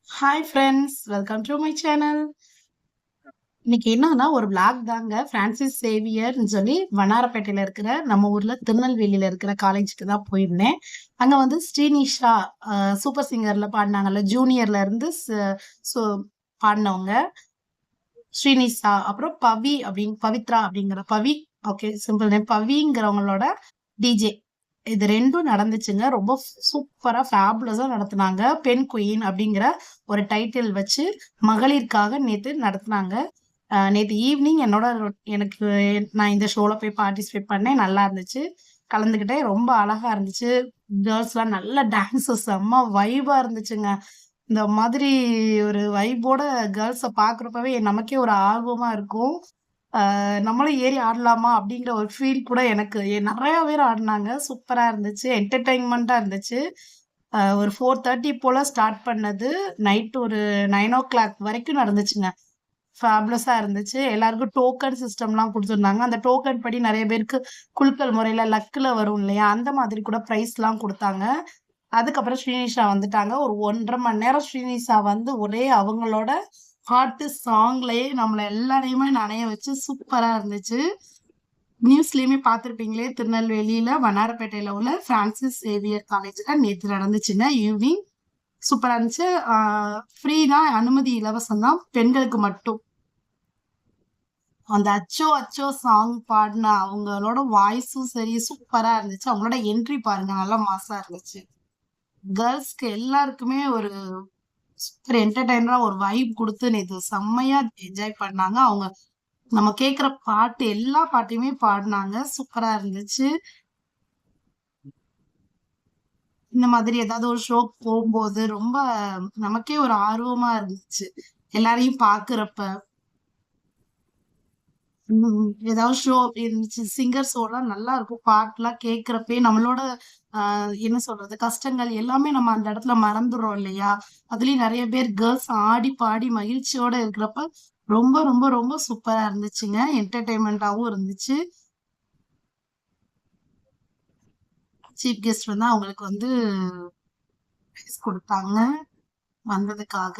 Hi friends, welcome to my channel. இன்னைக்கு என்னன்னா ஒரு விளாக் தாங்க. பிரான்சிஸ் சேவியர்ன்னு சொல்லி வண்ணாரப்பேட்டையில இருக்கிற நம்ம ஊர்ல திருநெல்வேலியில இருக்கிற காலேஜுக்கு தான் போயிருந்தேன். அங்க வந்து ஸ்ரீனிஷா சூப்பர் சிங்கர்ல பாடினாங்கல்ல, ஜூனியர்ல இருந்து சோ பாடினவங்க ஸ்ரீனிஷா. அப்புறம் பவித்ரா அப்படிங்கிற பவி. ஓகே, சிம்பிள் நேம் பவிங்கிறவங்களோட டிஜே. இது 2ம் நடந்துச்சுங்க. ரொம்ப சூப்பரா ஃபேபுலஸா நடத்துனாங்க. பெண் குயின் அப்படிங்கிற ஒரு டைட்டில் வச்சு மகளிருக்காக நேத்து நடத்துனாங்க. நேத்து ஈவ்னிங் எனக்கு நான் இந்த ஷோல போய் பார்ட்டிசிபேட் பண்ணேன். நல்லா இருந்துச்சு. கலந்துக்கிட்டேன். ரொம்ப அழகா இருந்துச்சு. கேர்ல்ஸ்லாம் நல்ல டான்ஸு செம்ம வைபா இருந்துச்சுங்க. இந்த மாதிரி ஒரு வைபோட கேர்ல்ஸ பார்க்குறப்பவே நமக்கே ஒரு ஆர்வமா இருக்கும். நம்மளும் ஏறி ஆடலாமா? அப்படிங்கிற ஒரு ஃபீல் கூட எனக்கு நெறைய பேர் ஆடுனாங்க. சூப்பரா இருந்துச்சு. என்டர்டெயின்மென்ட்டா இருந்துச்சு. ஒரு 4:30 போல ஸ்டார்ட் பண்ணது. நைட் ஒரு 9:00 வரைக்கும் நடந்துச்சுங்க. ஃபேபுலஸா இருந்துச்சு. எல்லாருக்கும் டோக்கன் சிஸ்டம்லாம் குடுத்துருந்தாங்க. அந்த டோக்கன் படி நெறைய பேருக்கு குலுக்கல் முறையில லக்ல வரும் இல்லையா? அந்த மாதிரி கூட பிரைஸ்லாம் குடுத்தாங்க. அதுக்கப்புறம் ஸ்ரீனிஷா வந்துட்டாங்க. ஒரு 1 1/2 மணி நேரம் ஸ்ரீனிஷா வந்து ஒரே அவங்களோட பாட்டு சாங்லயே நம்மள எல்லாரையுமே நனைய வச்சு சூப்பரா இருந்துச்சு. நியூஸ்லயுமே பார்த்திருப்பீங்களே, திருநெல்வேலியில வண்ணாரப்பேட்டையில உள்ள பிரான்சிஸ் சேவியர் காலேஜ்ல நேத்து நடந்துச்சுங்க ஈவ்னிங். சூப்பரா இருந்துச்சு. ஃப்ரீ தான், அனுமதி இலவசம் தான். பெண்களுக்கு மட்டும். அந்த "அச்சோ அச்சோ" சாங் பாடுன அவங்களோட வாய்ஸும் சரி சூப்பரா இருந்துச்சு. அவங்களோட என்ட்ரி பாருங்க, நல்லா மாஸா இருந்துச்சு. கேர்ல்ஸ்க்கு எல்லாருக்குமே ஒரு சூப்பர் என்டர்டெய்னரா ஒரு வைப் குடுத்து நேத்து செம்மையா என்ஜாய் பண்ணாங்க. அவங்க நம்ம கேட்கிற பாட்டு எல்லா பாட்டையுமே பாடுனாங்க. சூப்பரா இருந்துச்சு. இந்த மாதிரி ஏதாவது ஒரு ஷோக்கு போம்போது ரொம்ப நமக்கே ஒரு ஆர்வமா இருந்துச்சு. எல்லாரையும் பார்க்கிறப்ப. ஏதாவது ஷோ அப்படி இருந்துச்சு. சிங்கர் ஷோலாம் நல்லா இருக்கும். பாட்டுலாம் கேட்கிறப்பயே நம்மளோட என்ன சொல்றது? கஷ்டங்கள் எல்லாமே நம்ம அந்த இடத்துல மறந்துர்றோம் இல்லையா? அதுலயும் நெறைய பேர் கேர்ல்ஸ் ஆடி, பாடி மகிழ்ச்சியோட இருக்கிறப்ப, ரொம்ப, ரொம்ப, ரொம்ப சூப்பரா இருந்துச்சுங்க. என்டர்டெயின்மென்ட்டாவும் இருந்துச்சு. சீஃப் கெஸ்ட் வந்து அவங்களுக்கு வந்து பிரைஸ் குடுத்தாங்க, வந்ததுக்காக.